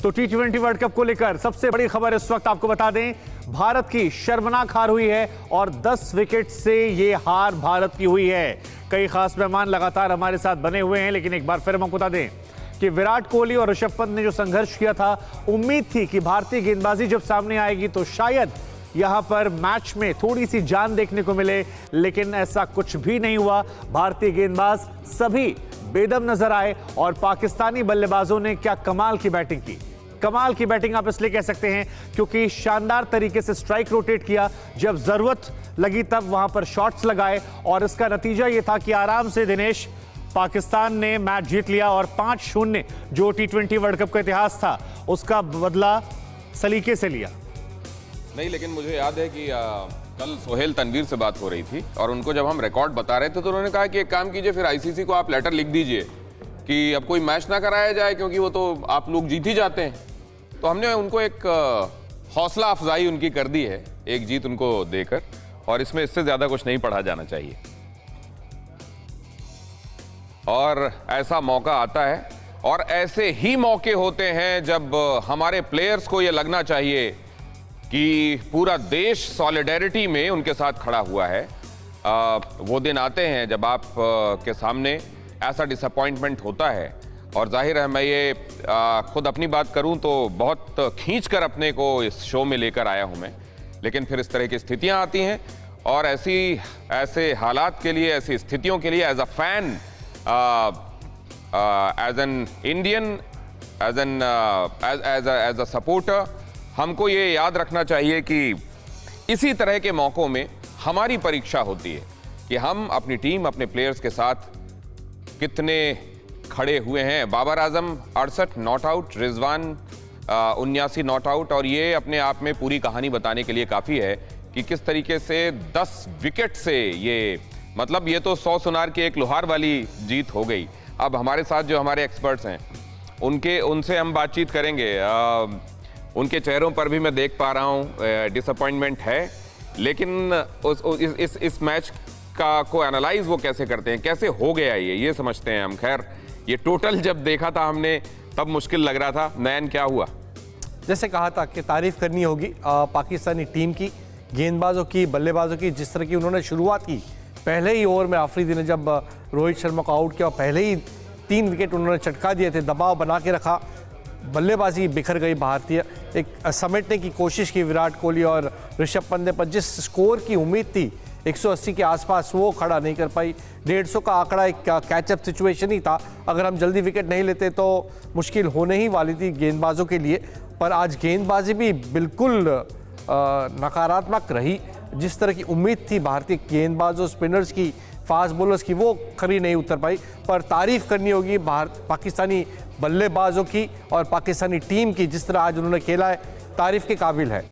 तो T20 world cup को लेकर सबसे बड़ी खबर इस वक्त आपको बता दें, भारत की शर्मनाक हार हुई है और 10 विकेट से ये हार भारत की हुई है। कई खास मेहमान लगातार हमारे साथ बने हुए हैं, लेकिन एक बार फिर हम आपको बता दें कि विराट कोहली और ऋषभ पंत ने जो संघर्ष किया था, उम्मीद थी कि भारतीय गेंदबाजी जब सामने आएगी तो शायद यहां पर मैच में थोड़ी सी जान देखने को मिले, लेकिन ऐसा कुछ भी नहीं हुआ। भारतीय गेंदबाज सभी बेदम नजर आए और पाकिस्तानी बल्लेबाजों ने क्या कमाल की बैटिंग की। कमाल की बैटिंग आप इसलिए कह सकते हैं क्योंकि शानदार तरीके से स्ट्राइक रोटेट किया, जब जरूरत लगी तब वहां पर शॉट्स लगाए और इसका नतीजा यह था कि आराम से दिनेश पाकिस्तान ने मैच जीत लिया और 5-0 जो T20 वर्ल्ड कप का इतिहास था उसका बदला सलीके से लिया। नहीं, लेकिन मुझे याद है कि कल सोहेल तनवीर से बात हो रही थी और उनको जब हम रिकॉर्ड बता रहे थे तो उन्होंने कहा कि एक काम कीजिए, फिर आईसीसी को आप लेटर लिख दीजिए कि अब कोई मैच ना कराया जाए क्योंकि वो तो आप लोग जीत ही जाते हैं। तो हमने उनको एक हौसला अफजाई उनकी कर दी है, एक जीत उनको देकर, और इसमें इससे ज्यादा कुछ नहीं पढ़ा जाना चाहिए। और ऐसा मौका आता है और ऐसे ही मौके होते हैं जब हमारे प्लेयर्स को यह लगना चाहिए कि पूरा देश सॉलिडेरिटी में उनके साथ खड़ा हुआ है। वो दिन आते हैं जब आप के सामने ऐसा डिसअपॉइंटमेंट होता है, और जाहिर है मैं ये खुद अपनी बात करूं तो बहुत खींच कर अपने को इस शो में लेकर आया हूं मैं, लेकिन फिर इस तरह की स्थितियां आती हैं और ऐसे हालात के लिए, ऐसी स्थितियों के लिए as a fan, as an Indian, as a supporter, हमको ये याद रखना चाहिए कि इसी तरह के मौकों में हमारी परीक्षा होती है कि हम अपनी टीम, अपने प्लेयर्स के साथ कितने खड़े हुए हैं। Babar Azam 68 not out, Rizwan 79 not out, और ये अपने आप में पूरी कहानी बताने के लिए काफ़ी है कि किस तरीके से 10 विकेट से ये, मतलब ये तो 100 सुनार की एक लोहार वाली जीत हो गई। अब हमारे साथ जो हमारे एक्सपर्ट्स हैं उनसे हम बातचीत करेंगे। उनके चेहरों पर भी मैं देख पा रहा हूँ डिसअपॉइंटमेंट है, लेकिन इस मैच को एनालाइज वो कैसे करते हैं, कैसे हो गया ये समझते हैं हम। खैर, ये टोटल जब देखा था हमने तब मुश्किल लग रहा था। नयन, क्या हुआ? जैसे कहा था कि तारीफ करनी होगी पाकिस्तानी टीम की, गेंदबाजों की, बल्लेबाजों की, जिस तरह की उन्होंने शुरुआत की। पहले ही ओवर में आफरीदी ने जब रोहित शर्मा को आउट किया और पहले ही 3 विकेट उन्होंने चटका दिए थे, दबाव बना के रखा, बल्लेबाजी बिखर गई भारतीय। एक समेटने की कोशिश की विराट कोहली और ऋषभ पंत ने, पर जिस स्कोर की उम्मीद थी 180 के आसपास, वो खड़ा नहीं कर पाई। 150 का आंकड़ा एक कैचअप सिचुएशन ही था, अगर हम जल्दी विकेट नहीं लेते तो मुश्किल होने ही वाली थी गेंदबाजों के लिए। पर आज गेंदबाजी भी बिल्कुल नकारात्मक रही। जिस तरह की उम्मीद थी भारतीय गेंदबाजों, स्पिनर्स की, फास्ट बॉलर्स की, वो खरी नहीं उतर पाई। पर तारीफ करनी होगी पाकिस्तानी बल्लेबाजों की और पाकिस्तानी टीम की, जिस तरह आज उन्होंने खेला है, तारीफ के काबिल है।